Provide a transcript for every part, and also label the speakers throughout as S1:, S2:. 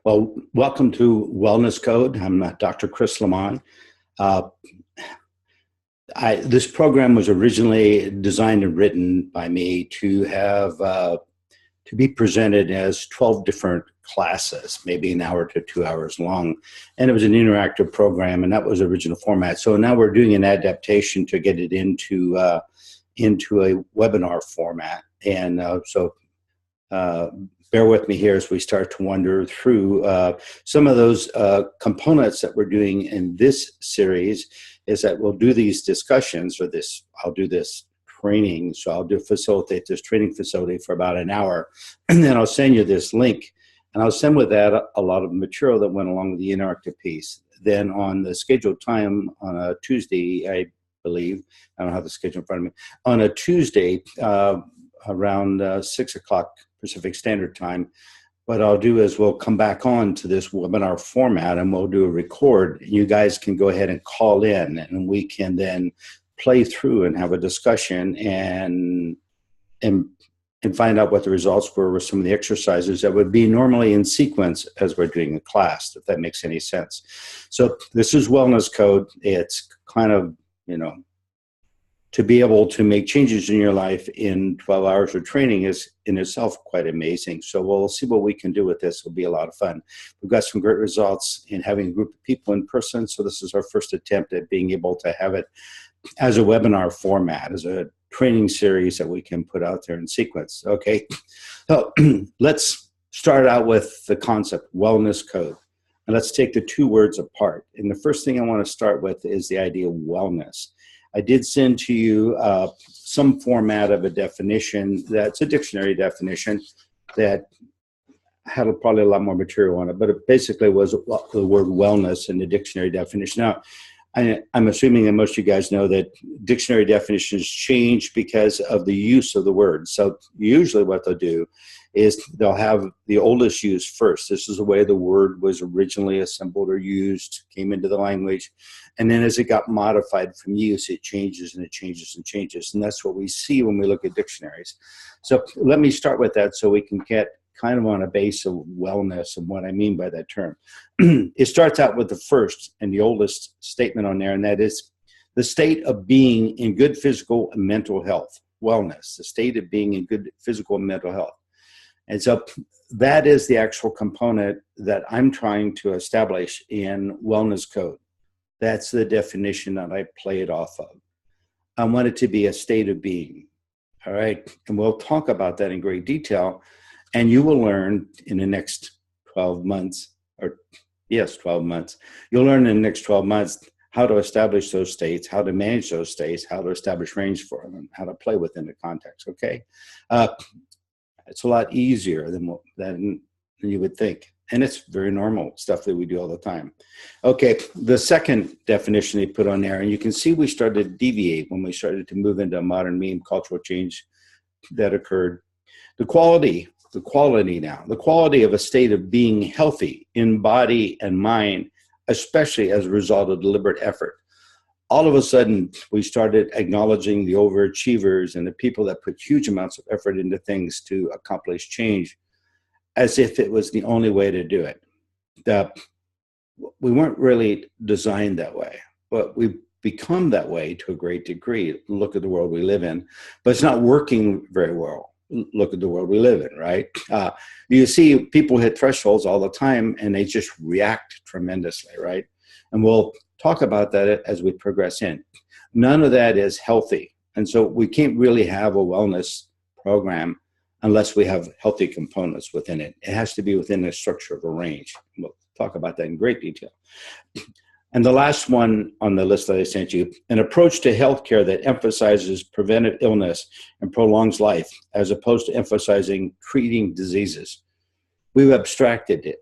S1: Well, welcome to Wellness Code. I'm Dr. Chris Lamont. Uh, this program was originally designed and written by me to have to be presented as 12 different classes, maybe an hour to 2 hours long, and it was an interactive program, and that was the original format. So now we're doing an adaptation to get it into a webinar format, and uh, bear with me here as we start to wander through some of those components that we're doing in this series. Is that we'll do these discussions, or I'll do this training. So I'll facilitate this training facility for about an hour, and then I'll send you this link, and I'll send with that a lot of material that went along with the interactive piece. Then on the scheduled time on a Tuesday, I believe, I don't have the schedule in front of me, on a Tuesday around 6 o'clock Pacific Standard Time, what I'll do is we'll come back on to this webinar format, and we'll do a record. You guys can go ahead and call in, and we can then play through and have a discussion and find out what the results were with some of the exercises that would be normally in sequence as we're doing the class, if that makes any sense. So this is Wellness Code. It's kind of, to be able to make changes in your life in 12 hours of training is in itself quite amazing. So we'll see what we can do with this. It'll be a lot of fun. We've got some great results in having a group of people in person. So this is our first attempt at being able to have it as a webinar format, as a training series that we can put out there in sequence. Okay, so let's start out with the concept, Wellness Code. And let's take the two words apart. And the first thing I want to start with is the idea of wellness. I did send to you some format of a definition that's a dictionary definition that had probably a lot more material on it, but it basically was the word wellness in the dictionary definition. Now, I'm assuming that most of you guys know that dictionary definitions change because of the use of the word. So usually what they'll do is they'll have the oldest use first. This is the way the word was originally assembled or used, came into the language. And then as it got modified from use, it changes and it changes and changes. And that's what we see when we look at dictionaries. So let me start with that so we can get kind of on a base of wellness and what I mean by that term. It starts out with the first and the oldest statement on there, and that is the state of being in good physical and mental health. Wellness, the state of being in good physical and mental health. And so that is the actual component that I'm trying to establish in Wellness Code. That's the definition that I play it off of. I want it to be a state of being. All right. And we'll talk about that in great detail. And you will learn in the next 12 months, 12 months. You'll learn in the next 12 months how to establish those states, how to manage those states, how to establish range for them, and how to play within the context. Okay. It's a lot easier than you would think. And it's very normal stuff that we do all the time. Okay, the second definition they put on there, and you can see we started to deviate when we started to move into a modern meme cultural change that occurred. The quality of a state of being healthy in body and mind, especially as a result of deliberate effort. All of a sudden, we started acknowledging the overachievers and the people that put huge amounts of effort into things to accomplish change as if it was the only way to do it. We weren't really designed that way, but we've become that way to a great degree. Look at the world we live in, but it's not working very well. Look at the world we live in, right? You see people hit thresholds all the time and they just react tremendously, right? And we'll talk about that as we progress in. None of that is healthy. And so we can't really have a wellness program unless we have healthy components within it. It has to be within the structure of a range. We'll talk about that in great detail. And the last one on the list that I sent you, an approach to healthcare that emphasizes preventive illness and prolongs life, as opposed to emphasizing treating diseases. We've abstracted it.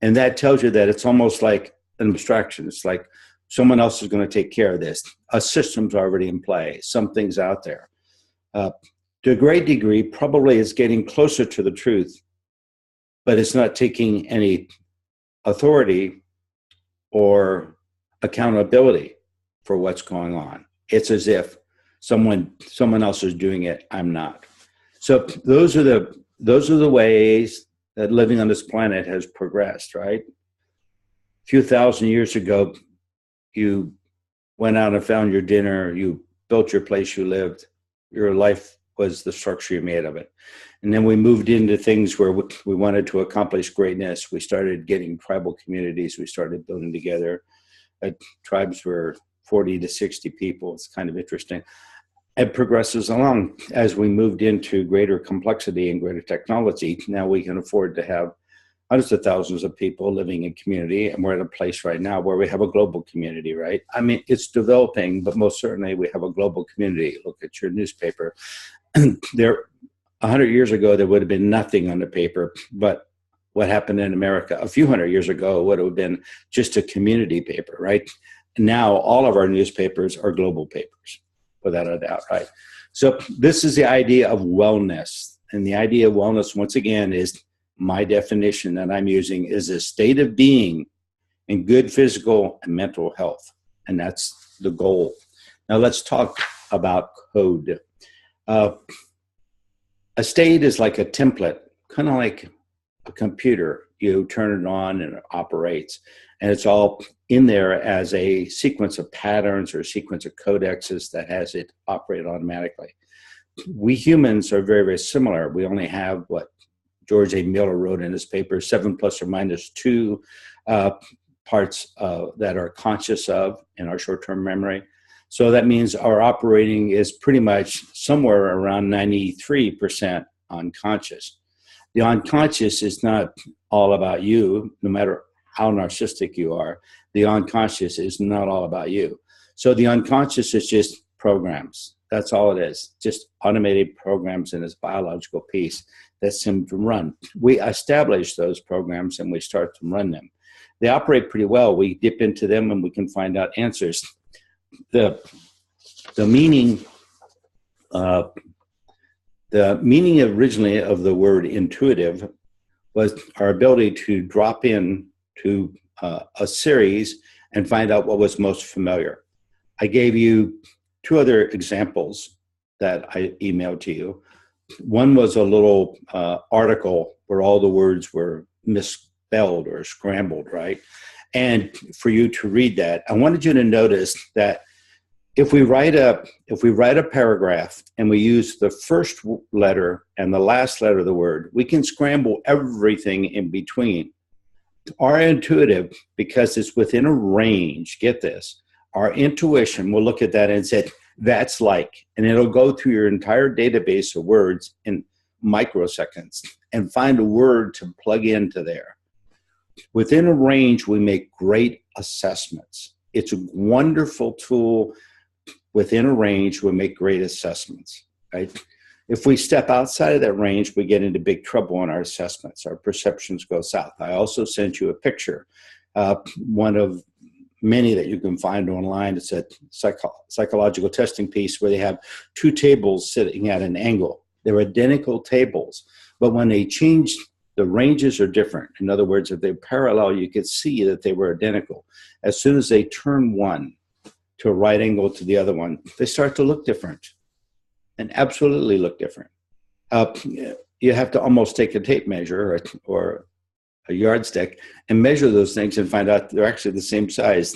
S1: And that tells you that it's almost like an abstraction. It's like someone else is going to take care of this. A system's already in play. Something's out there. To a great degree, probably it's getting closer to the truth, but it's not taking any authority or accountability for what's going on. It's as if someone else is doing it, I'm not. So those are the ways that living on this planet has progressed, right? A few thousand years ago, you went out and found your dinner, you built your place you lived, your life was the structure you made of it. And then we moved into things where we wanted to accomplish greatness. We started getting tribal communities. We started building together. Tribes were 40 to 60 people. It's kind of interesting. It progresses along as we moved into greater complexity and greater technology. Now we can afford to have hundreds of thousands of people living in community, and we're at a place right now where we have a global community, right? I mean, it's developing, but most certainly we have a global community. Look at your newspaper. There, 100 years ago, there would have been nothing on the paper, but what happened in America a few hundred years ago would have been just a community paper, right? Now all of our newspapers are global papers, without a doubt, right? So this is the idea of wellness. And the idea of wellness, once again, is my definition that I'm using is a state of being in good physical and mental health. And that's the goal. Now let's talk about code. A state is like a template, kind of like a computer. You turn it on and it operates. And it's all in there as a sequence of patterns or a sequence of codexes that has it operate automatically. We humans are very, very similar. We only have what George A. Miller wrote in his paper, 7 plus or minus 2 parts that are conscious of in our short-term memory. So that means our operating is pretty much somewhere around 93% unconscious. The unconscious is not all about you, no matter how narcissistic you are. The unconscious is not all about you. So the unconscious is just programs. That's all it is, just automated programs in this biological piece that seem to run. We establish those programs and we start to run them. They operate pretty well. We dip into them and we can find out answers. The meaning originally of the word intuitive was our ability to drop in to a series and find out what was most familiar. I gave you 2 other examples that I emailed to you. One was a little article where all the words were misspelled or scrambled, right? And for you to read that, I wanted you to notice that if we write a paragraph and we use the first letter and the last letter of the word, we can scramble everything in between. Our intuitive, because it's within a range, get this, our intuition will look at that and say, that's like, and it'll go through your entire database of words in microseconds and find a word to plug into there. Within a range, we make great assessments. It's a wonderful tool. Within a range, we make great assessments, right? If we step outside of that range, we get into big trouble on our assessments. Our perceptions go south. I also sent you a picture, one of many that you can find online. It's a psychological testing piece where they have 2 tables sitting at an angle. They're identical tables, but when they change, the ranges are different. In other words, if they're parallel, you could see that they were identical. As soon as they turn one to a right angle to the other one, they start to look different and absolutely look different. You have to almost take a tape measure or a yardstick and measure those things and find out they're actually the same size.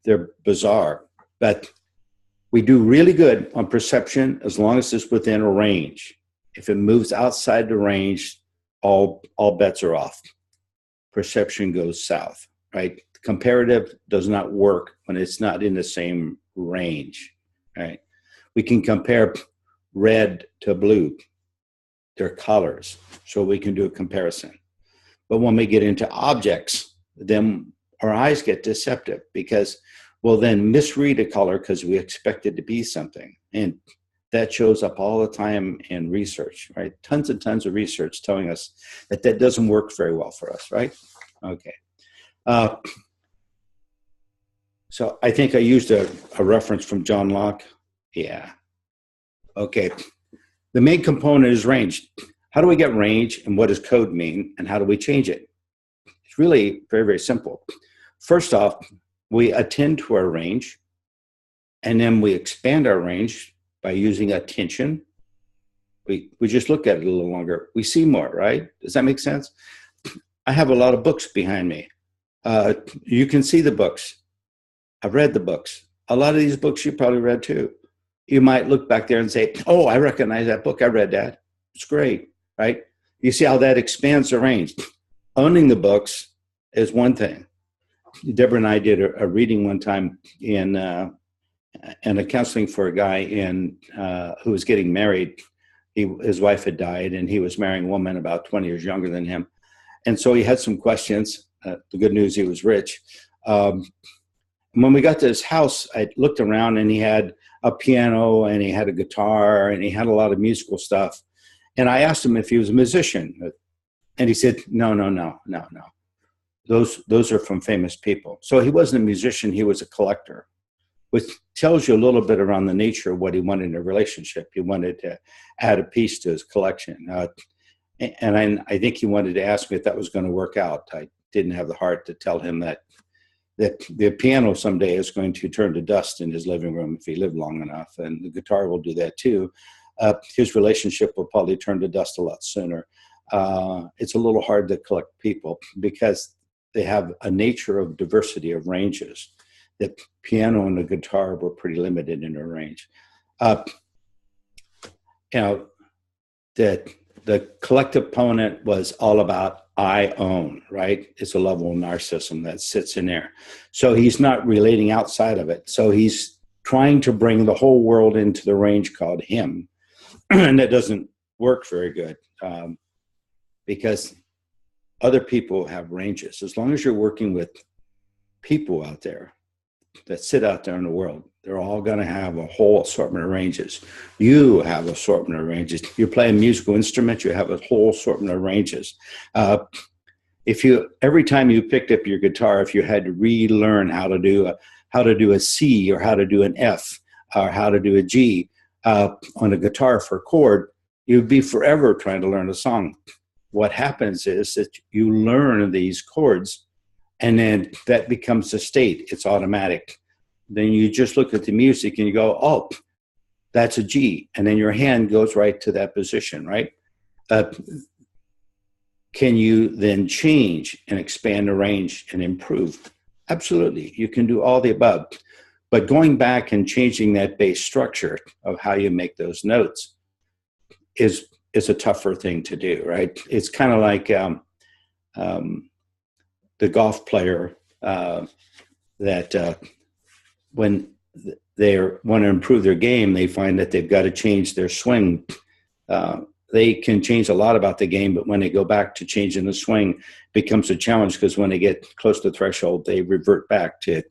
S1: They're bizarre, but we do really good on perception as long as it's within a range. If it moves outside the range, all bets are off. Perception goes south, right? Comparative does not work when it's not in the same range, right? We can compare red to blue. They're colors, so we can do a comparison. But when we get into objects, then our eyes get deceptive because we'll then misread a color because we expect it to be something. And that shows up all the time in research, right? Tons and tons of research telling us that that doesn't work very well for us, right? Okay. So I think I used a reference from John Locke. Yeah. Okay. The main component is range. How do we get range and what does code mean and how do we change it? It's really very, very simple. First off, we attend to our range and then we expand our range by using attention We just look at it a little longer. We see more, right? Does that make sense? I have a lot of books behind me. You can see the books. I've read the books. A lot of these books you probably read too. You might look back there and say, oh, I recognize that book. I read that. It's great, right? You see how that expands the range. Owning the books is one thing. Deborah and I did a reading one time in and a counseling for a guy who was getting married. His wife had died, and he was marrying a woman about 20 years younger than him. And so he had some questions. The good news, he was rich. When we got to his house, I looked around, and he had a piano, and he had a guitar, and he had a lot of musical stuff. And I asked him if he was a musician. And he said, no. Those are from famous people. So he wasn't a musician, he was a collector, which tells you a little bit around the nature of what he wanted in a relationship. He wanted to add a piece to his collection. And I think he wanted to ask me if that was going to work out. I didn't have the heart to tell him that the piano someday is going to turn to dust in his living room if he lived long enough, and the guitar will do that too. His relationship will probably turn to dust a lot sooner. It's a little hard to collect people because they have a nature of diversity of ranges. The piano and the guitar were pretty limited in their range. The collective component was all about I own, right? It's a level of narcissism that sits in there. So he's not relating outside of it. So he's trying to bring the whole world into the range called him. And that doesn't work very good because other people have ranges. As long as you're working with people out there that sit out there in the world, they're all going to have a whole assortment of ranges. You have assortment of ranges. You're playing musical instruments, you have a whole assortment of ranges. Every time you picked up your guitar, if you had to relearn how to do a C or how to do an F or how to do a G on a guitar for a chord, you'd be forever trying to learn a song. What happens is that you learn these chords, and then that becomes a state. It's automatic. Then you just look at the music and you go, oh, that's a G. And then your hand goes right to that position, right? Can you then change and expand the range and improve? Absolutely. You can do all the above. But going back and changing that base structure of how you make those notes is a tougher thing to do, right? It's kind of like the golf player that when they want to improve their game, they find that they've got to change their swing. They can change a lot about the game, but when they go back to changing the swing, it becomes a challenge because when they get close to the threshold, they revert back to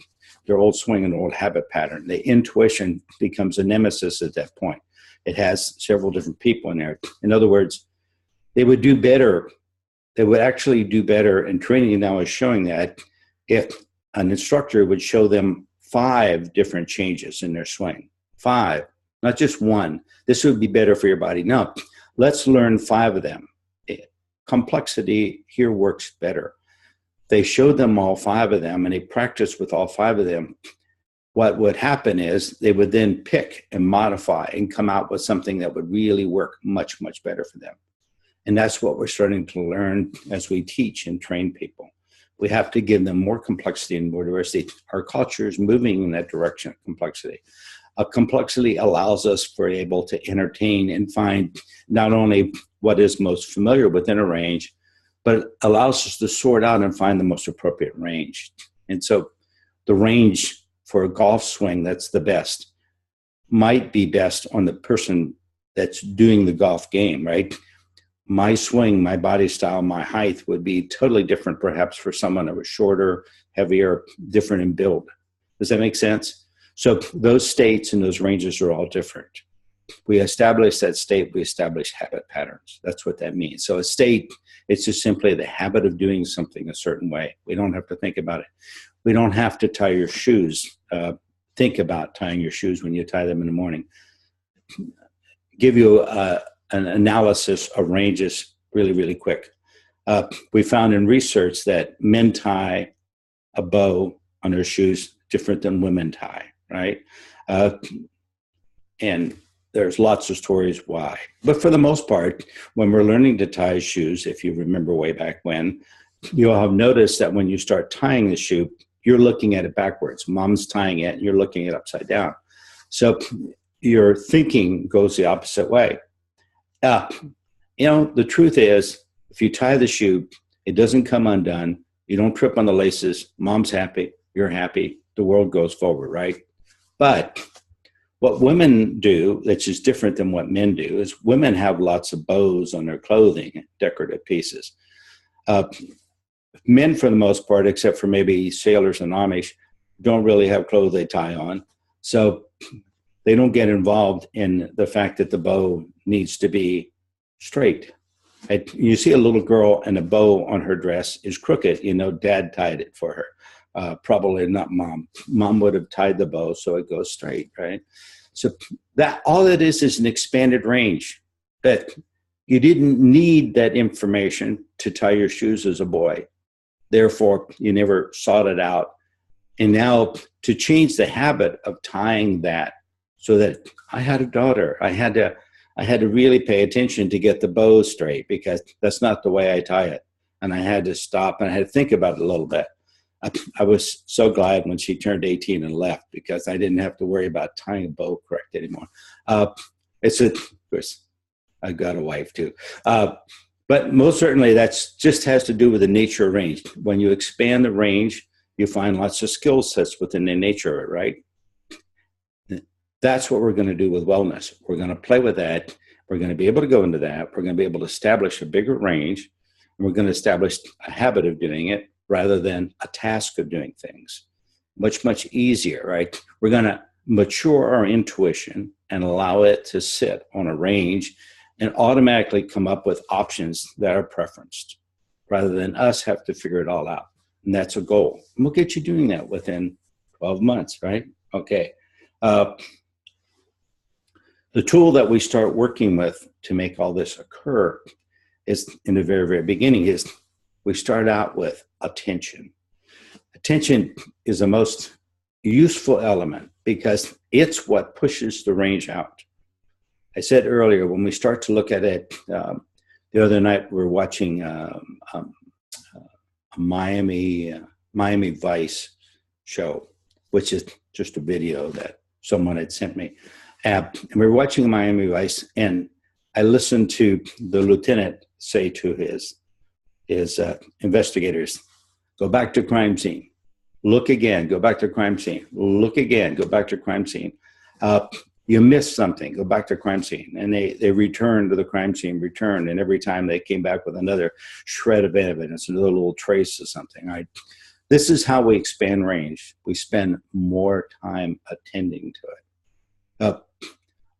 S1: their old swing and old habit pattern. The intuition becomes a nemesis at that point. It has several different people in there. In other words, they would do better. They would actually do better, and training now is showing that if an instructor would show them 5 different changes in their swing. 5, not just one. This would be better for your body. No, let's learn 5 of them. Complexity here works better. They showed them all 5 of them, and they practiced with all 5 of them. What would happen is they would then pick and modify and come out with something that would really work much, much better for them. And that's what we're starting to learn as we teach and train people. We have to give them more complexity and more diversity. Our culture is moving in that direction of complexity. Complexity allows us to be able to entertain and find not only what is most familiar within a range, but it allows us to sort out and find the most appropriate range. And so the range for a golf swing that's the best might be best on the person that's doing the golf game, right? My swing, my body style, my height would be totally different perhaps for someone that was shorter, heavier, different in build. Does that make sense? So those states and those ranges are all different. We establish that state, we establish habit patterns. That's what that means. So a state, it's just simply the habit of doing something a certain way. We don't have to think about it. We don't have to tie your shoes. Think about tying your shoes when you tie them in the morning. Give you an analysis of ranges really, really quick. We found in research that men tie a bow on their shoes different than women tie, right? And there's lots of stories why. But for the most part, when we're learning to tie shoes, if you remember way back when, you'll have noticed that when you start tying the shoe, you're looking at it backwards. Mom's tying it, and you're looking at it upside down. So your thinking goes the opposite way. The truth is, if you tie the shoe, it doesn't come undone. You don't trip on the laces. Mom's happy. You're happy. The world goes forward, right? But what women do, which is different than what men do, is women have lots of bows on their clothing, decorative pieces. Men, for the most part, except for maybe sailors and Amish, don't really have clothes they tie on. So they don't get involved in the fact that the bow needs to be straight. You see a little girl and a bow on her dress is crooked, dad tied it for her. Probably not mom. Mom would have tied the bow so it goes straight, right? So that all it is an expanded range. But you didn't need that information to tie your shoes as a boy. Therefore, you never sought it out. And now to change the habit of tying that, so that I had a daughter, I had to really pay attention to get the bow straight, because that's not the way I tie it. And I had to stop and I had to think about it a little bit. I was so glad when she turned 18 and left, because I didn't have to worry about tying a bow correct anymore. Of course, I got a wife too. But most certainly that's just has to do with the nature of range. When you expand the range, you find lots of skill sets within the nature of it, right? That's what we're going to do with wellness. We're going to play with that. We're going to be able to go into that. We're going to be able to establish a bigger range. And we're going to establish a habit of doing it rather than a task of doing things. Much, much easier, right? We're going to mature our intuition and allow it to sit on a range and automatically come up with options that are preferenced, rather than us have to figure it all out. And that's a goal. And we'll get you doing that within 12 months, right? Okay. The tool that we start working with to make all this occur is, in the very, very beginning, is we start out with attention. Attention is the most useful element because it's what pushes the range out. I said earlier, when we start to look at it, the other night we were watching a Miami Vice show, which is just a video that someone had sent me. And we were watching Miami Vice, and I listened to the lieutenant say to his investigators, go back to crime scene, look again, go back to crime scene, look again, go back to crime scene. You missed something, go back to crime scene. And they returned to the crime scene, and every time they came back with another shred of evidence, another little trace of something. Right? This is how we expand range. We spend more time attending to it.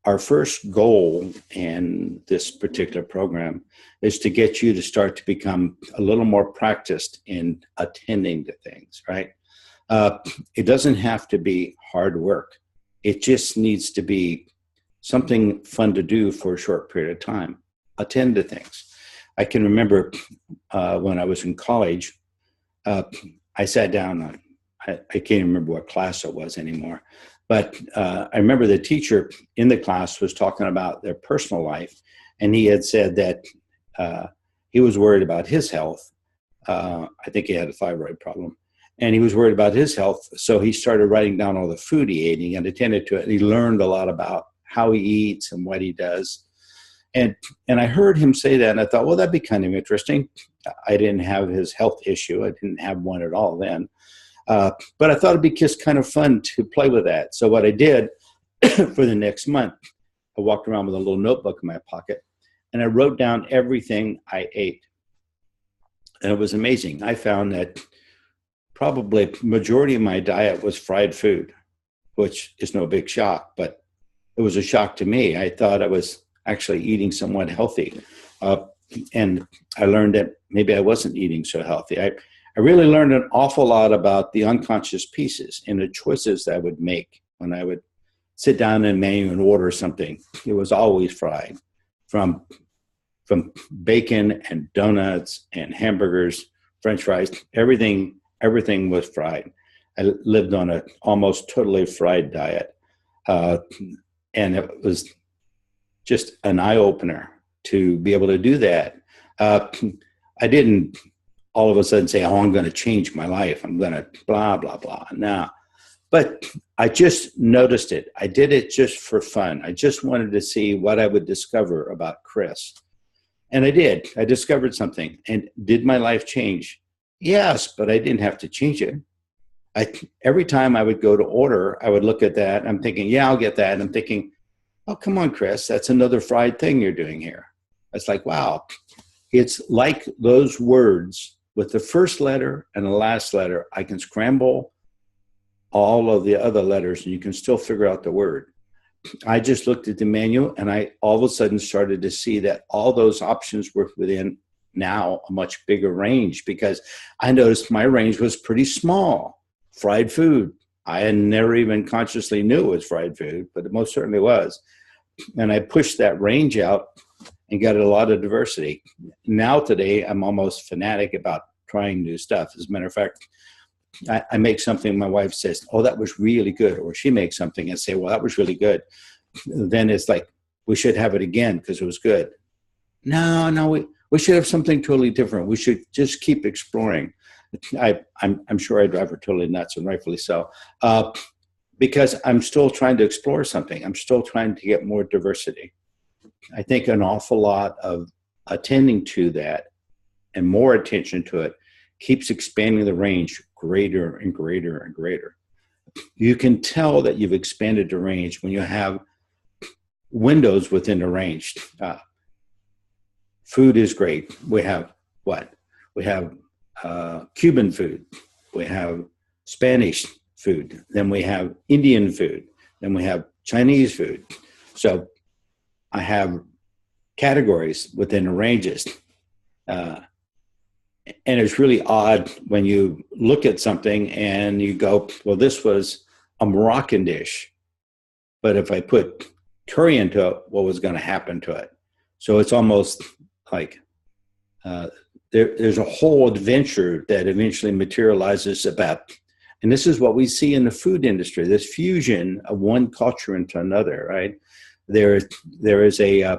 S1: Our first goal in this particular program is to get you to start to become a little more practiced in attending to things, right? It doesn't have to be hard work. It just needs to be something fun to do for a short period of time. Attend to things. I can remember when I was in college, I sat down on, I can't remember what class it was anymore, but I remember the teacher in the class was talking about their personal life, and he had said that he was worried about his health. I think he had a thyroid problem. And he was worried about his health, so he started writing down all the food he ate and attended to it. And he learned a lot about how he eats and what he does. And I heard him say that, and I thought, well, that'd be kind of interesting. I didn't have his health issue. I didn't have one at all then. But I thought it'd be just kind of fun to play with that. So what I did for the next month, I walked around with a little notebook in my pocket, and I wrote down everything I ate. And it was amazing. I found that probably majority of my diet was fried food, which is no big shock, but it was a shock to me. I thought I was actually eating somewhat healthy. And I learned that maybe I wasn't eating so healthy. I really learned an awful lot about the unconscious pieces and the choices that I would make when I would sit down in a menu and order something. It was always fried, from bacon and donuts and hamburgers, French fries, everything was fried. I lived on an almost totally fried diet. And it was just an eye opener to be able to do that. I didn't all of a sudden say, oh, I'm going to change my life. I'm going to blah, blah, blah. No, but I just noticed it. I did it just for fun. I just wanted to see what I would discover about Chris. And I did. I discovered something. And did my life change? Yes, but I didn't have to change it. Every time I would go to order, I would look at that. I'm thinking, yeah, I'll get that. And I'm thinking, oh, come on, Chris, that's another fried thing you're doing here. It's like, wow. It's like those words with the first letter and the last letter. I can scramble all of the other letters and you can still figure out the word. I just looked at the menu and I all of a sudden started to see that all those options were within now a much bigger range, because I noticed my range was pretty small. Fried food. I had never even consciously knew it was fried food, but it most certainly was. And I pushed that range out and got a lot of diversity. Now today, I'm almost fanatic about trying new stuff. As a matter of fact, I make something, my wife says, oh, that was really good. Or she makes something and say, well, that was really good. Then it's like, we should have it again because it was good. No, we should have something totally different. We should just keep exploring. I'm sure I drive her totally nuts, and rightfully so, because I'm still trying to explore something. I'm still trying to get more diversity. I think an awful lot of attending to that and more attention to it keeps expanding the range greater and greater and greater. You can tell that you've expanded the range when you have windows within the range. Food is great. We have what? We have Cuban food. We have Spanish food. Then we have Indian food. Then we have Chinese food. So I have categories within the ranges. And it's really odd when you look at something and you go, well, this was a Moroccan dish, but if I put curry into it, what was going to happen to it? So it's almost like there's a whole adventure that eventually materializes about, and this is what we see in the food industry, this fusion of one culture into another, right? There is a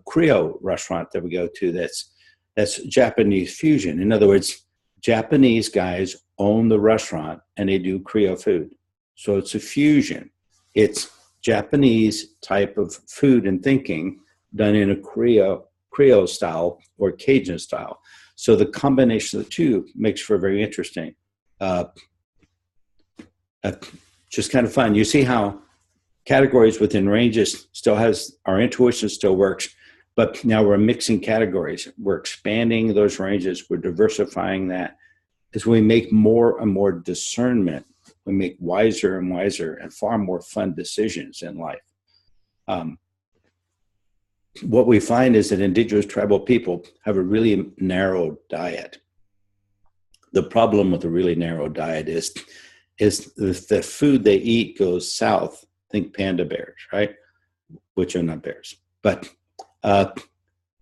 S1: Creole restaurant that we go to that's Japanese fusion. In other words, Japanese guys own the restaurant and they do Creole food. So it's a fusion. It's Japanese type of food and thinking done in a Creole style or Cajun style. So the combination of the two makes for very interesting. Just kind of fun. You see how categories within ranges still has, our intuition still works, but now we're mixing categories. We're expanding those ranges. We're diversifying that. As we make more and more discernment, we make wiser and wiser and far more fun decisions in life. What we find is that indigenous tribal people have a really narrow diet. The problem with a really narrow diet is the food they eat goes south. Think panda bears, right? Which are not bears, but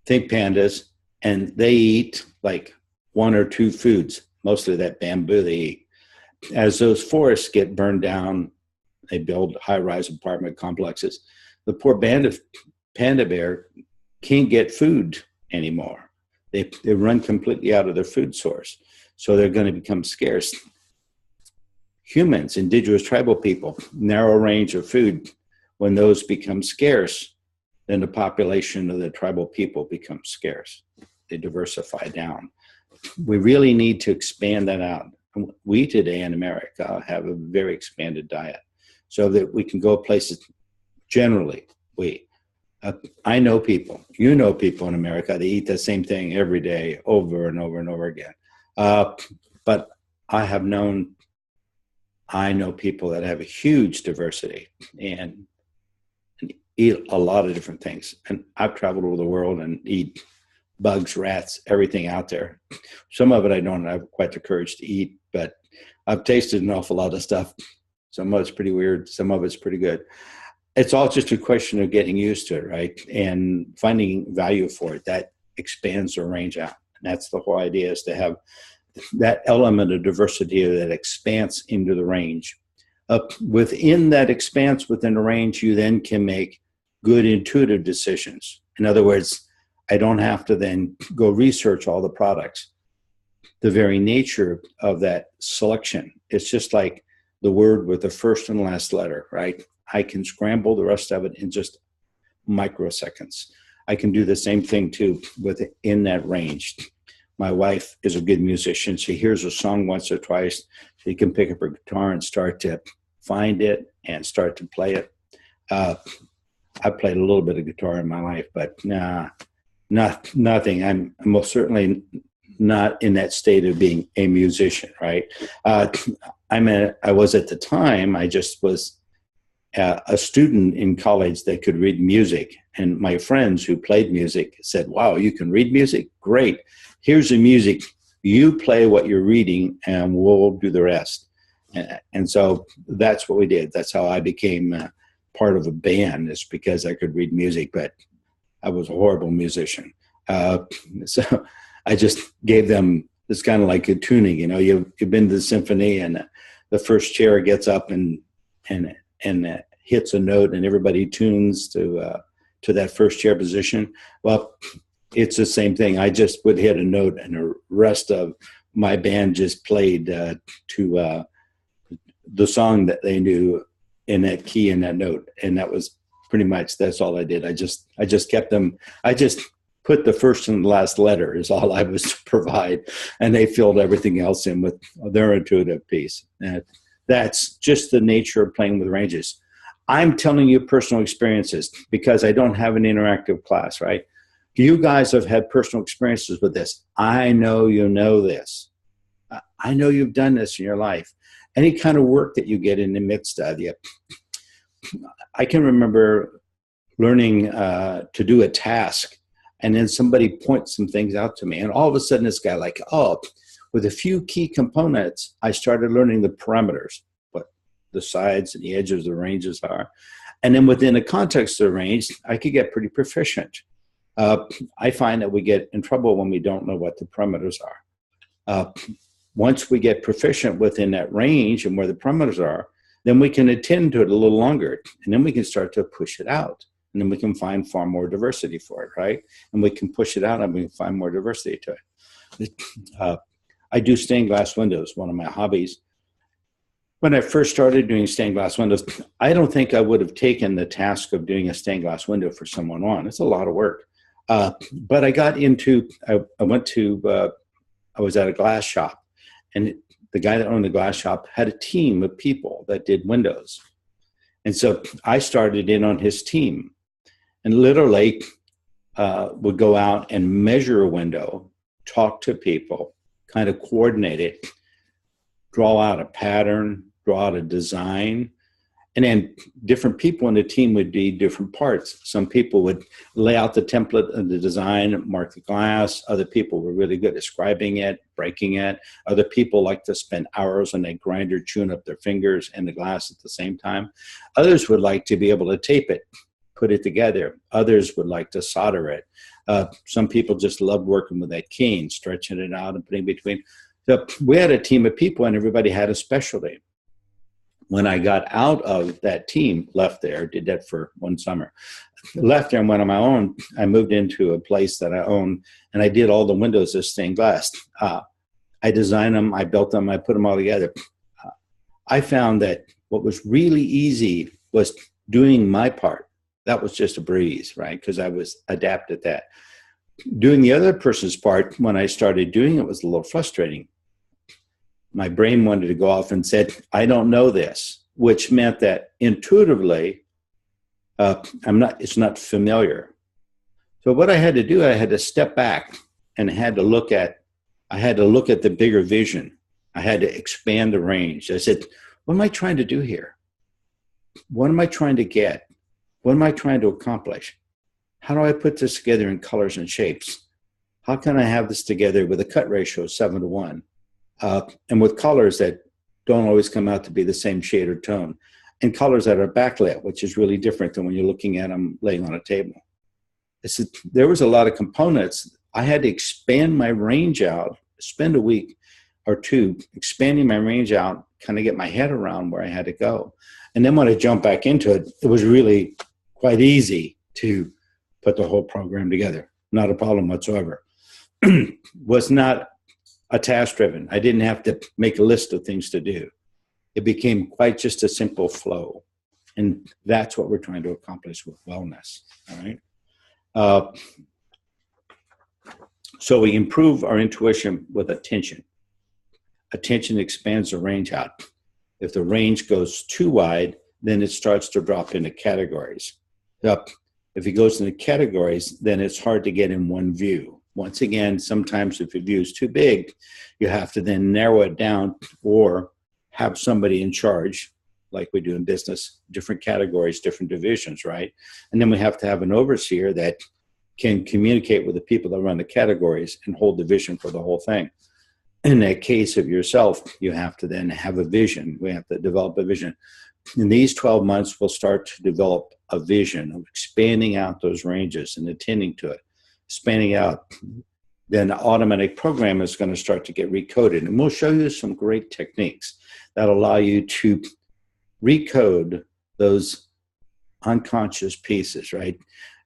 S1: think pandas, and they eat like one or two foods, mostly that bamboo they eat. As those forests get burned down, they build high-rise apartment complexes. The poor panda bear can't get food anymore. They run completely out of their food source. So they're going to become scarce. Humans, indigenous tribal people, narrow range of food. When those become scarce, then the population of the tribal people becomes scarce. They diversify down. We really need to expand that out. We today in America have a very expanded diet so that we can go places. Generally, I know people, you know people in America, they eat the same thing every day over and over and over again. But I know people that have a huge diversity and eat a lot of different things. And I've traveled over the world and eat bugs, rats, everything out there. Some of it I don't have quite the courage to eat, but I've tasted an awful lot of stuff. Some of it's pretty weird. Some of it's pretty good. It's all just a question of getting used to it, right? And finding value for it. That expands the range out. And that's the whole idea, is to have that element of diversity, that expanse into the range. Within that expanse, within the range, you then can make good intuitive decisions. In other words, I don't have to then go research all the products. The very nature of that selection, it's just like the word with the first and last letter, right? I can scramble the rest of it in just microseconds. I can do the same thing too within that range. My wife is a good musician. She hears a song once or twice. She can pick up her guitar and start to find it and start to play it. I played a little bit of guitar in my life, but nothing. I'm most certainly not in that state of being a musician, right? I was at the time, I just was a student in college that could read music. And my friends who played music said, wow, you can read music? Great. Here's the music. You play what you're reading and we'll do the rest. And so that's what we did. That's how I became part of a band, is because I could read music, but I was a horrible musician. So I just gave them, it's kind of like a tuning, you know, you've been to the symphony and the first chair gets up and hits a note and everybody tunes to that first chair position. Well, it's the same thing. I just would hit a note and the rest of my band just played to the song that they knew in that key and that note. And that was pretty much, that's all I did. I just kept them, I just put the first and last letter is all I was to provide. And they filled everything else in with their intuitive piece. And that's just the nature of playing with ranges. I'm telling you personal experiences because I don't have an interactive class, right? You guys have had personal experiences with this. I know you know this. I know you've done this in your life. Any kind of work that you get in the midst of you. I can remember learning to do a task, and then somebody points some things out to me, and all of a sudden this guy like, oh, with a few key components, I started learning the parameters, what the sides and the edges of the ranges are. And then within the context of the range, I could get pretty proficient. I find that we get in trouble when we don't know what the parameters are. Once we get proficient within that range and where the parameters are, then we can attend to it a little longer. And then we can start to push it out. And then we can find far more diversity for it, right? And we can push it out and we can find more diversity to it. I do stained glass windows, one of my hobbies. When I first started doing stained glass windows, I don't think I would have taken the task of doing a stained glass window for someone on. It's a lot of work. But I got into, I was at a glass shop, and the guy that owned the glass shop had a team of people that did windows. And so I started in on his team and literally would go out and measure a window, talk to people, kind of coordinate it, draw out a pattern, draw out a design. And then different people in the team would be different parts. Some people would lay out the template of the design, mark the glass. Other people were really good at scribing it, breaking it. Other people like to spend hours on a grinder, chewing up their fingers and the glass at the same time. Others would like to be able to tape it, put it together. Others would like to solder it. Some people just loved working with that cane, stretching it out and putting between. So we had a team of people and everybody had a specialty. When I got out of that team, left there, did that for one summer, left there and went on my own, I moved into a place that I own, and I did all the windows as stained glass. I designed them, I built them, I put them all together. I found that what was really easy was doing my part. That was just a breeze, right? Because I was adept at that. Doing the other person's part, when I started doing it, was a little frustrating. My brain wanted to go off and said, I don't know this, which meant that intuitively, it's not familiar. So what I had to do, I had to step back and I had to look at the bigger vision. I had to expand the range. I said, what am I trying to do here? What am I trying to get? What am I trying to accomplish? How do I put this together in colors and shapes? How can I have this together with a cut ratio of 7:1? And with colors that don't always come out to be the same shade or tone, and colors that are backlit, which is really different than when you're looking at them laying on a table. There was a lot of components. I had to expand my range out, spend a week or two expanding my range out, kind of get my head around where I had to go. And then when I jumped back into it, it was really quite easy to put the whole program together. Not a problem whatsoever. Was not a task driven. I didn't have to make a list of things to do. It became quite just a simple flow. And that's what we're trying to accomplish with wellness. All right. So we improve our intuition with attention. Attention expands the range out. If the range goes too wide, then it starts to drop into categories. If it goes into categories, then it's hard to get in one view. Once again, sometimes if a view is too big, you have to then narrow it down or have somebody in charge, like we do in business, different categories, different divisions, right? And then we have to have an overseer that can communicate with the people that run the categories and hold the vision for the whole thing. In that case of yourself, you have to then have a vision. We have to develop a vision. In these 12 months, we'll start to develop a vision of expanding out those ranges and attending to it, expanding out. Then the automatic program is going to start to get recoded. And we'll show you some great techniques that allow you to recode those unconscious pieces, right?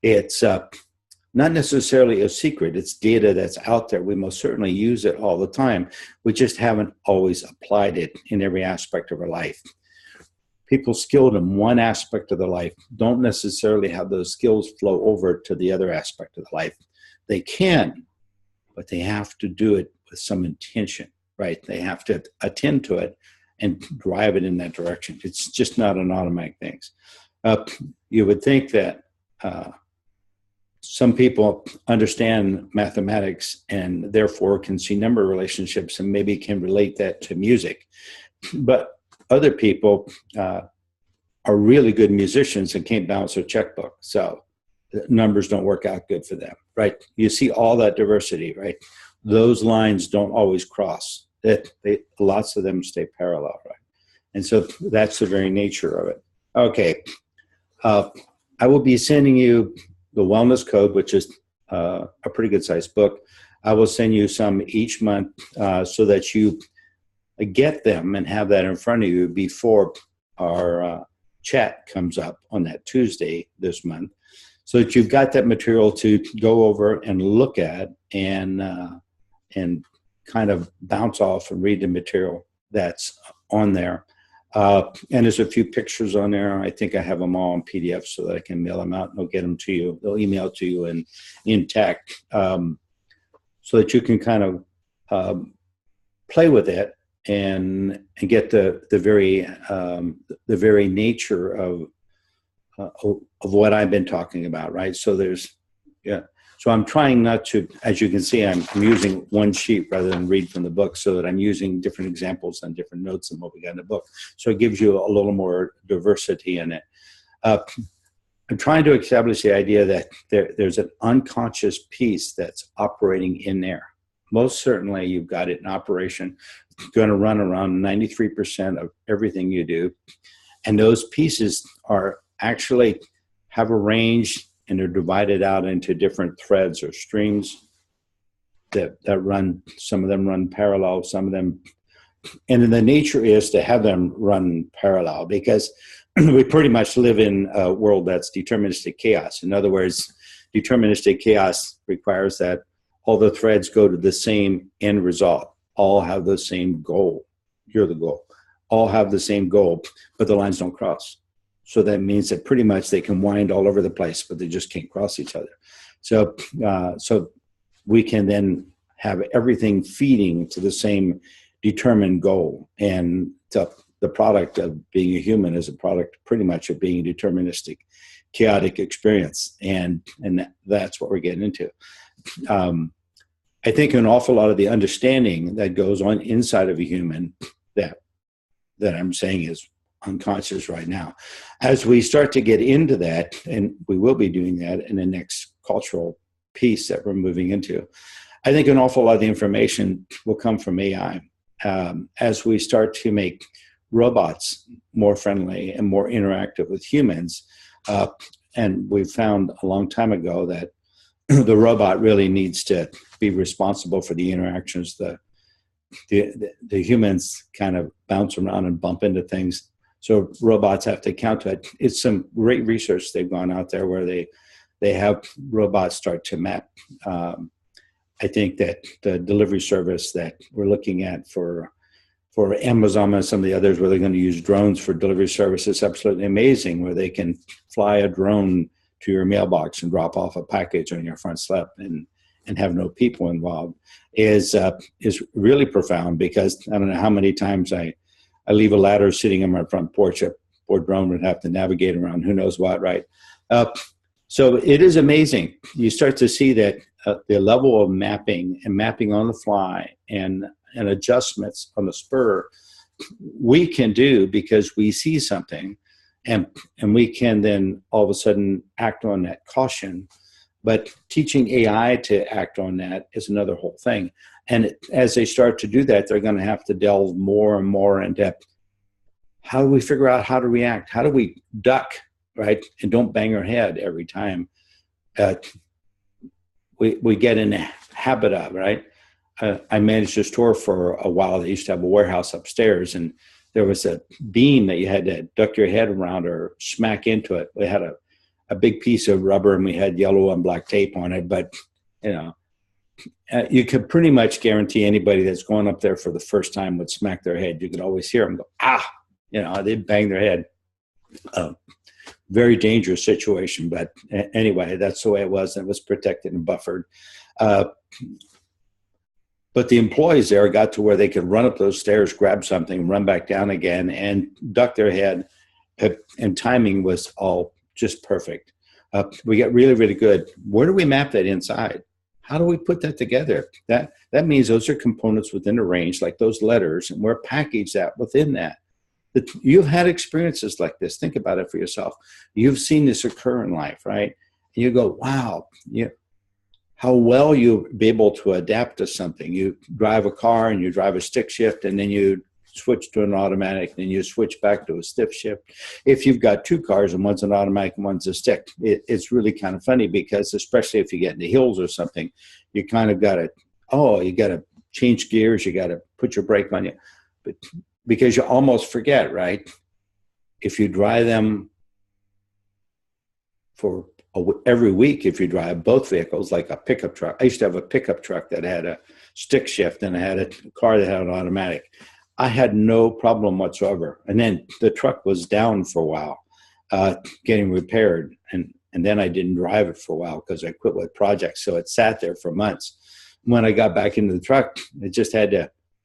S1: It's not necessarily a secret. It's data that's out there. We most certainly use it all the time. We just haven't always applied it in every aspect of our life. People skilled in one aspect of their life don't necessarily have those skills flow over to the other aspect of the life. They can, but they have to do it with some intention, right? They have to attend to it and drive it in that direction. It's just not an automatic thing. You would think that some people understand mathematics and therefore can see number relationships and maybe can relate that to music. But other people are really good musicians and can't balance their checkbook. So numbers don't work out good for them, right? You see all that diversity, right? Those lines don't always cross. Lots of them stay parallel, right? And so that's the very nature of it. Okay. I will be sending you the Wellness Code, which is a pretty good sized book. I will send you some each month so that you get them and have that in front of you before our chat comes up on that Tuesday this month, so that you've got that material to go over and look at and kind of bounce off and read the material that's on there. And there's a few pictures on there. I think I have them all in PDF so that I can mail them out and they'll get them to you. They'll email to you in text so that you can kind of play with it and get the very nature of what I've been talking about, right? So so I'm trying not to, as you can see, I'm using one sheet rather than read from the book, so that I'm using different examples and different notes than what we got in the book. So it gives you a little more diversity in it. I'm trying to establish the idea that there's an unconscious piece that's operating in there. Most certainly you've got it in operation. It's going to run around 93% of everything you do. And those pieces are actually have a range, and they're divided out into different threads or streams that run. Some of them run parallel, some of them, and then the nature is to have them run parallel, because we pretty much live in a world that's deterministic chaos. In other words, deterministic chaos requires that all the threads go to the same end result, all have the same goal. You're the goal. All have the same goal, but the lines don't cross. So that means that pretty much they can wind all over the place, but they just can't cross each other. So we can then have everything feeding to the same determined goal. And the product of being a human is a product pretty much of being a deterministic, chaotic experience. And that's what we're getting into. I think an awful lot of the understanding that goes on inside of a human that I'm saying is unconscious right now. As we start to get into that, and we will be doing that in the next cultural piece that we're moving into, I think an awful lot of the information will come from AI. As we start to make robots more friendly and more interactive with humans, and we found a long time ago that the robot really needs to be responsible for the interactions. The humans kind of bounce around and bump into things. So robots have to account to it. It's some great research they've gone out there where they they have robots start to map. I think that the delivery service that we're looking at for Amazon and some of the others, where they're going to use drones for delivery service, is absolutely amazing, where they can fly a drone to your mailbox and drop off a package on your front step and have no people involved, is really profound, because I don't know how many times I leave a ladder sitting on my front porch. A poor drone would have to navigate around who knows what, right? So it is amazing. You start to see that the level of mapping and mapping on the fly and adjustments on the spur we can do, because we see something and we can then all of a sudden act on that caution. But teaching AI to act on that is another whole thing. And as they start to do that, they're going to have to delve more and more in depth. How do we figure out how to react? How do we duck, right? And don't bang our head every time we get in a habit of, right? I managed a store for a while. They used to have a warehouse upstairs, and there was a beam that you had to duck your head around or smack into it. We had a big piece of rubber, and we had yellow and black tape on it. But, you could pretty much guarantee anybody that's going up there for the first time would smack their head. You could always hear them go, ah, they'd bang their head. Very dangerous situation. But anyway, that's the way it was. And it was protected and buffered. But the employees there got to where they could run up those stairs, grab something, run back down again, and duck their head. And timing was all just perfect. We got really, really good. Where do we map that inside? How do we put that together? That means those are components within a range, like those letters, and we're packaged that within that. You've had experiences like this. Think about it for yourself. You've seen this occur in life, right? And you go, wow, how well you'll be able to adapt to something. You drive a car and you drive a stick shift, and then you switch to an automatic, then you switch back to a stick shift. If you've got two cars and one's an automatic and one's a stick, it's really kind of funny, because especially if you get in the hills or something, you kind of got to change gears, you got to put your brake on you. But because you almost forget, right? If you drive them for every week, if you drive both vehicles, like a pickup truck. I used to have a pickup truck that had a stick shift, and I had a car that had an automatic. I had no problem whatsoever. And then the truck was down for a while, getting repaired. And then I didn't drive it for a while because I quit with projects. So it sat there for months. When I got back into the truck,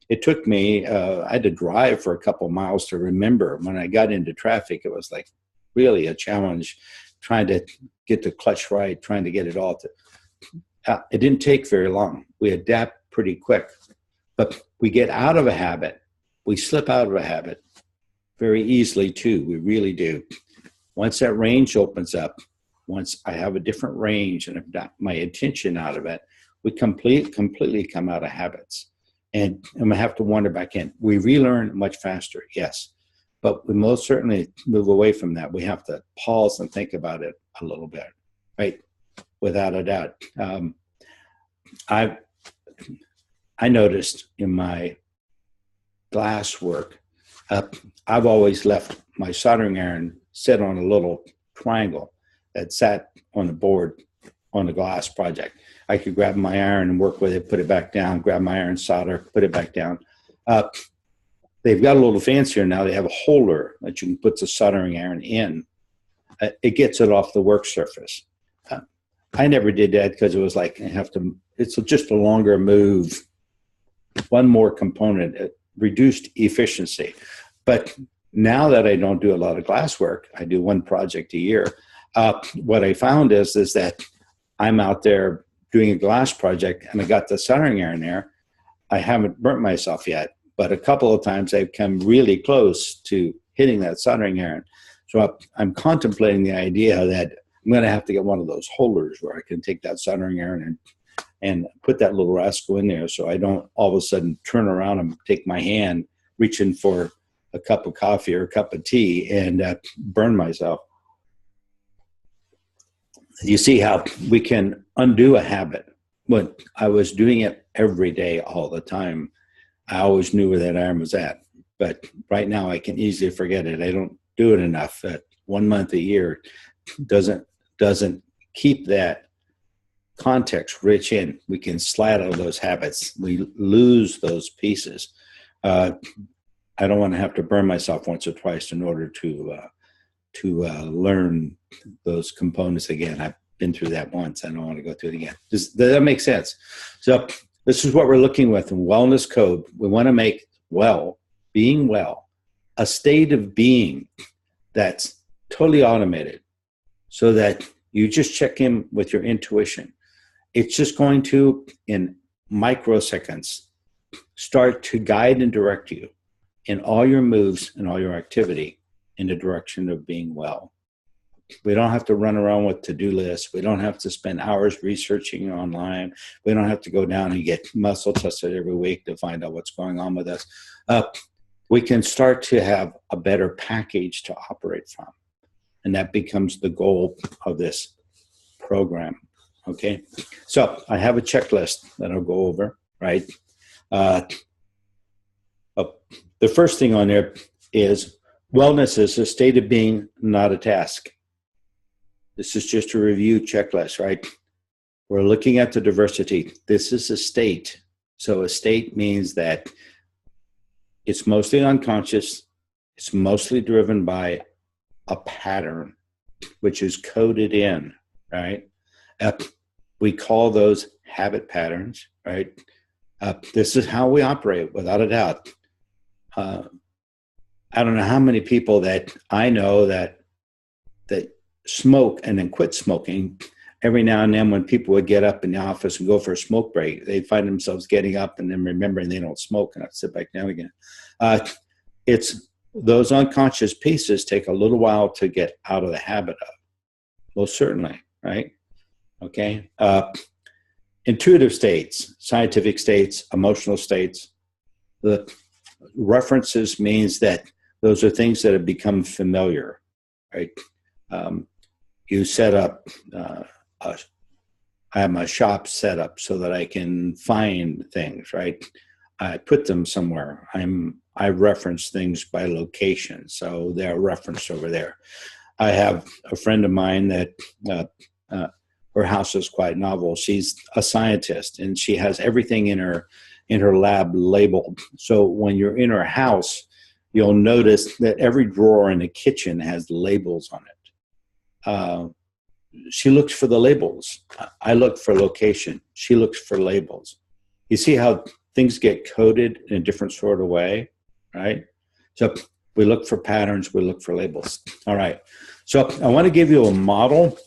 S1: it took me, I had to drive for a couple of miles to remember. When I got into traffic, it was like really a challenge trying to get the clutch right, trying to get it all to, it didn't take very long. We adapt pretty quick, but we get out of a habit. We slip out of a habit very easily too. We really do. Once that range opens up, once I have a different range and I've got my attention out of it, we completely come out of habits. And we have to wander back in. We relearn much faster, yes. But we most certainly move away from that. We have to pause and think about it a little bit, right? Without a doubt. I noticed in my glass work, I've always left my soldering iron sit on a little triangle that sat on the board on the glass project. I could grab my iron and work with it, put it back down, grab my iron, solder, put it back down. They've got a little fancier now. They have a holder that you can put the soldering iron in. It gets it off the work surface. I never did that because it was like, it's just a longer move. One more component, reduced efficiency. But now that I don't do a lot of glass work, I do one project a year. What I found is that I'm out there doing a glass project and I got the soldering iron there. I haven't burnt myself yet, but a couple of times I've come really close to hitting that soldering iron. So I'm contemplating the idea that I'm going to have to get one of those holders where I can take that soldering iron and put that little rascal in there, so I don't all of a sudden turn around and take my hand reaching for a cup of coffee or a cup of tea and burn myself. You see how we can undo a habit. When I was doing it every day, all the time, I always knew where that iron was at. But right now, I can easily forget it. I don't do it enough. That 1 month a year doesn't keep that context rich in, we can slide out of those habits. We lose those pieces. I don't want to have to burn myself once or twice in order to learn those components again. I've been through that once. I don't want to go through it again. Does that make sense? So this is what we're looking with in Wellness Code. We want to make being well, a state of being that's totally automated, so that you just check in with your intuition. It's just going to, in microseconds, start to guide and direct you in all your moves and all your activity in the direction of being well. We don't have to run around with to-do lists. We don't have to spend hours researching online. We don't have to go down and get muscle tested every week to find out what's going on with us. We can start to have a better package to operate from. And that becomes the goal of this program. Okay, so I have a checklist that I'll go over, right? The first thing on there is wellness is a state of being, not a task. This is just a review checklist, right? We're looking at the diversity. This is a state. So a state means that it's mostly unconscious. It's mostly driven by a pattern, which is coded in, right? We call those habit patterns, right? This is how we operate, without a doubt. I don't know how many people that I know that smoke and then quit smoking. Every now and then when people would get up in the office and go for a smoke break, they'd find themselves getting up and then remembering they don't smoke and have to sit back down again. It's those unconscious pieces take a little while to get out of the habit of. Most certainly, right? Okay. Intuitive states, scientific states, emotional states. The references means that those are things that have become familiar, right? You set up, I have my shop set up so that I can find things, right? I put them somewhere. I reference things by location, so they're referenced over there. I have a friend of mine that her house is quite novel. She's a scientist, and she has everything in her lab labeled. So when you're in her house, you'll notice that every drawer in the kitchen has labels on it. She looks for the labels. I look for location. She looks for labels. You see how things get coded in a different sort of way, right? So we look for patterns. We look for labels. All right. So I want to give you a model.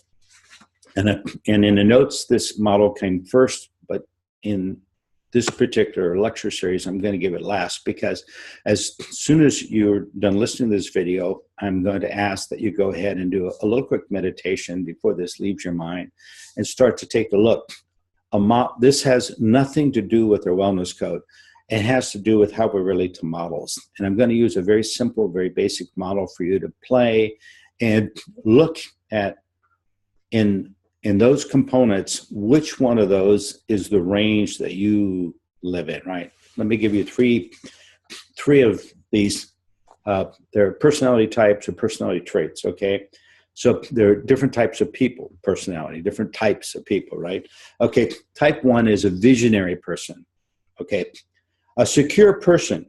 S1: And in the notes, this model came first, but in this particular lecture series, I'm going to give it last, because as soon as you're done listening to this video, I'm going to ask that you go ahead and do a little quick meditation before this leaves your mind and start to take a look. This has nothing to do with our wellness code. It has to do with how we relate to models. And I'm going to use a very simple, very basic model for you to play and look at in those components, which one of those is the range that you live in, right? Let me give you three of these. They're personality types or personality traits, okay? So there are different types of people, personality, different types of people, right? Okay, type 1 is a visionary person, okay? A secure person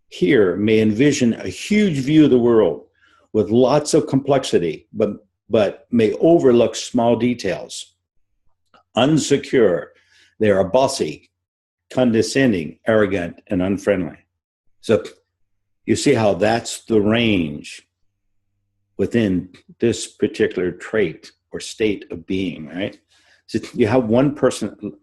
S1: here may envision a huge view of the world with lots of complexity, but may overlook small details. Unsecure, they are bossy, condescending, arrogant, and unfriendly. So you see how that's the range within this particular trait or state of being, right? So you have one person,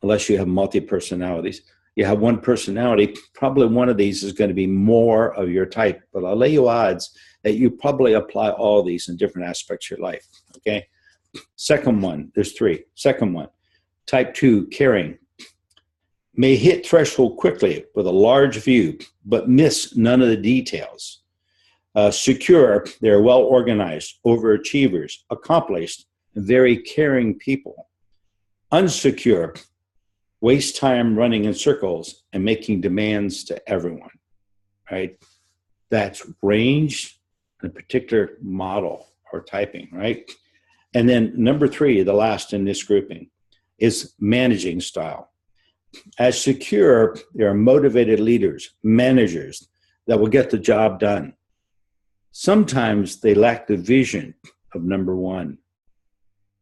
S1: unless you have multi-personalities, you have one personality, probably one of these is going to be more of your type, but I'll lay you odds that you probably apply all these in different aspects of your life, okay? Second one, there's three. Second one, type 2, caring. May hit threshold quickly with a large view, but miss none of the details. Secure, they're well organized, overachievers, accomplished, very caring people. Unsecure, waste time running in circles and making demands to everyone, right? That's range in a particular model or typing, right? And then number 3, the last in this grouping, is managing style. As secure, there are motivated leaders, managers that will get the job done. Sometimes they lack the vision of number 1,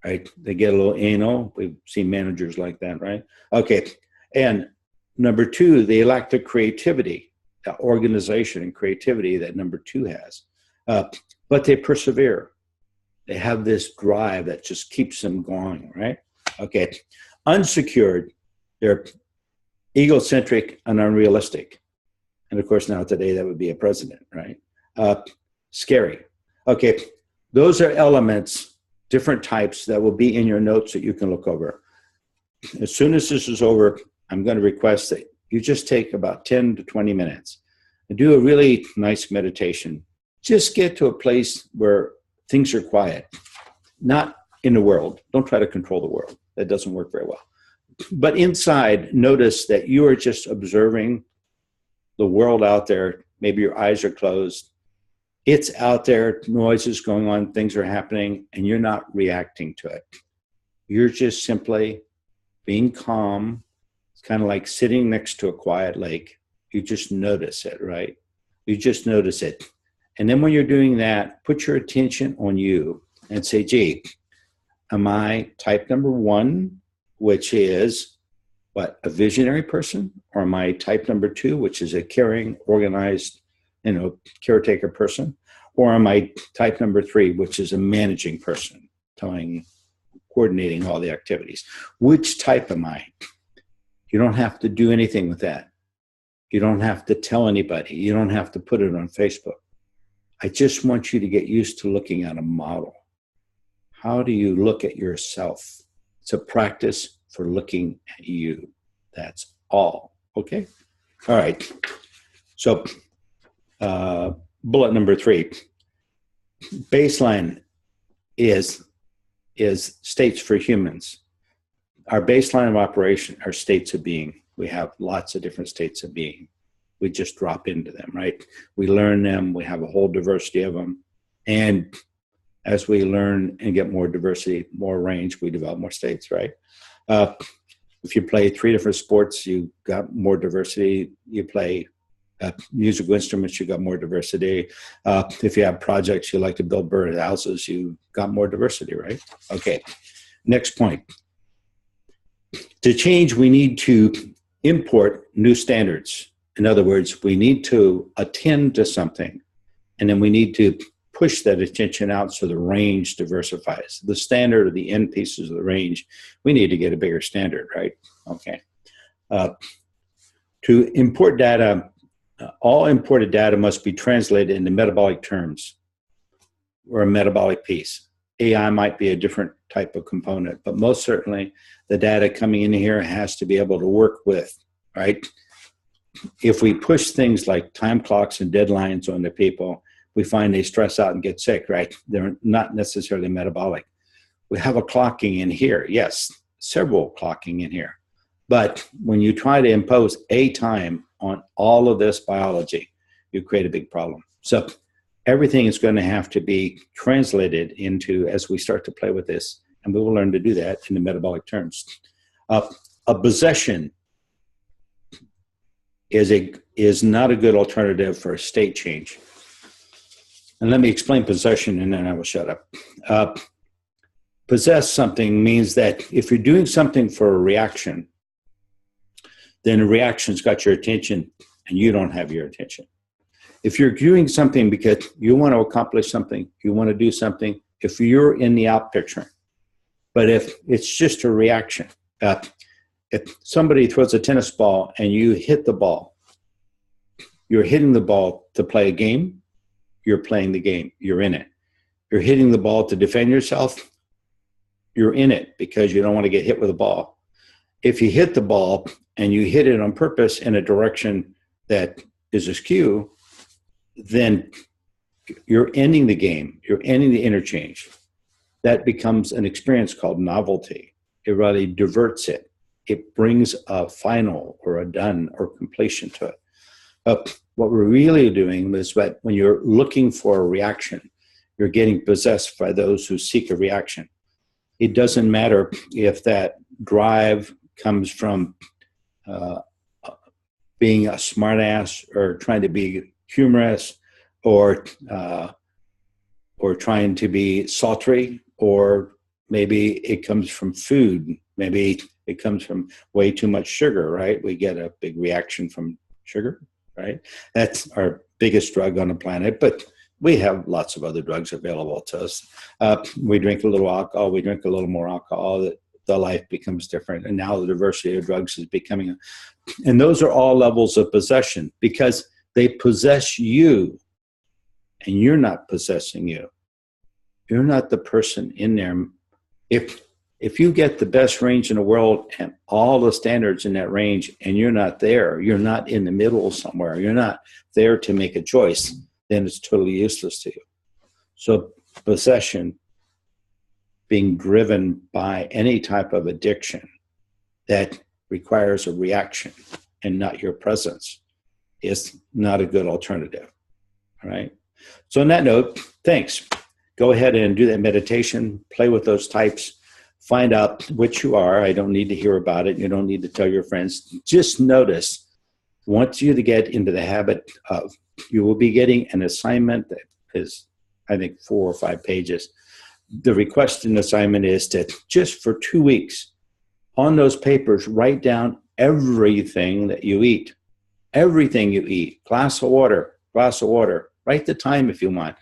S1: right? They get a little anal. We've seen managers like that, right? Okay. And number 2, they lack the creativity, the organization and creativity that number 2 has. But they persevere. They have this drive that just keeps them going, right? Okay. Unsecured, they're egocentric and unrealistic. And of course, now today, that would be a president, right? Scary. Okay. Those are elements, different types that will be in your notes that you can look over. As soon as this is over, I'm going to request that you just take about 10 to 20 minutes and do a really nice meditation. Just get to a place where things are quiet, not in the world. Don't try to control the world. That doesn't work very well. But inside, notice that you are just observing the world out there. Maybe your eyes are closed. It's out there, noise is going on, things are happening, and you're not reacting to it. You're just simply being calm. It's kind of like sitting next to a quiet lake. You just notice it, right? You just notice it. And then when you're doing that, put your attention on you and say, gee, am I type number 1, which is what, a visionary person? Or am I type number 2, which is a caring, organized, caretaker person? Or am I type number 3, which is a managing person, coordinating all the activities? Which type am I? You don't have to do anything with that. You don't have to tell anybody. You don't have to put it on Facebook. I just want you to get used to looking at a model. How do you look at yourself? It's a practice for looking at you. That's all. Okay? All right. So, bullet number 3. Baseline is states for humans. Our baseline of operation are states of being. We have lots of different states of being. We just drop into them, right? We learn them. We have a whole diversity of them. And as we learn and get more diversity, more range, we develop more states, right? If you play 3 different sports, you got more diversity. You play musical instruments, you got more diversity. If you have projects, you like to build bird houses, you got more diversity, right? Okay, next point. To change, we need to import new standards. In other words, we need to attend to something, and then we need to push that attention out so the range diversifies. The standard of the end pieces of the range, we need to get a bigger standard, right? Okay. To import data, all imported data must be translated into metabolic terms or a metabolic piece. AI might be a different type of component, but most certainly the data coming in here has to be able to work with, right? If we push things like time clocks and deadlines on the people, we find they stress out and get sick, right? They're not necessarily metabolic. We have a clocking in here. Yes, several clocking in here. But when you try to impose a time on all of this biology, you create a big problem. So everything is going to have to be translated into, as we start to play with this, and we will learn to do that in the metabolic terms. A possession is not a good alternative for a state change. And let me explain possession, and then I will shut up. Possess something means that if you're doing something for a reaction, then the reaction's got your attention and you don't have your attention. If you're doing something because you want to accomplish something, you want to do something, if you're in the out picture, but if it's just a reaction, if somebody throws a tennis ball and you hit the ball, you're hitting the ball to play a game, you're playing the game, you're in it. You're hitting the ball to defend yourself, you're in it because you don't want to get hit with a ball. If you hit the ball and you hit it on purpose in a direction that is askew, then you're ending the game, you're ending the interchange. That becomes an experience called novelty. It really diverts it. It brings a final or a done or completion to it. What we're really doing is that when you're looking for a reaction, you're getting possessed by those who seek a reaction. it doesn't matter if that drive comes from uh, being a smartass or trying to be humorous or trying to be sultry, or maybe it comes from food. Maybe it comes from way too much sugar, right? We get a big reaction from sugar, right? That's our biggest drug on the planet, but we have lots of other drugs available to us. We drink a little alcohol, we drink a little more alcohol, the life becomes different. And now the diversity of drugs is becoming, and those are all levels of possession because they possess you and you're not possessing you. You're not the person in there. If you get the best range in the world and all the standards in that range and you're not there, you're not in the middle somewhere, you're not there to make a choice, then it's totally useless to you. So possession, being driven by any type of addiction that requires a reaction and not your presence, is not a good alternative. All right. So on that note, thanks. Go ahead and do that meditation, play with those types, find out which you are. I don't need to hear about it. You don't need to tell your friends. Just notice, once you get into the habit of, you will be getting an assignment that is, I think, 4 or 5 pages. The request and assignment is to just for 2 weeks on those papers, write down everything that you eat. Everything you eat. Glass of water. Write the time if you want.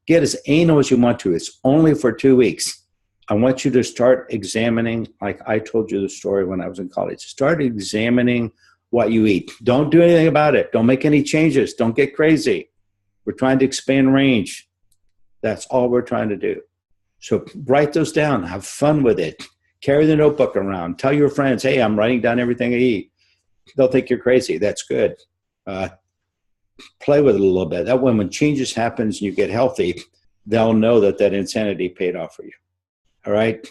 S1: Get as anal as you want to. It's only for 2 weeks. I want you to start examining, like I told you the story when I was in college. Start examining what you eat. Don't do anything about it. Don't make any changes. Don't get crazy. We're trying to expand range. That's all we're trying to do. So write those down. Have fun with it. Carry the notebook around. Tell your friends, hey, I'm writing down everything I eat. They'll think you're crazy. That's good. Play with it a little bit. That way, when changes happens and you get healthy, they'll know that that insanity paid off for you. All right.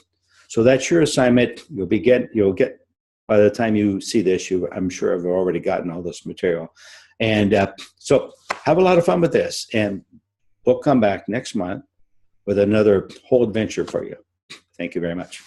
S1: So that's your assignment. You'll get by the time you see this, I'm sure I've already gotten all this material. And so have a lot of fun with this. And we'll come back next month with another whole adventure for you. Thank you very much.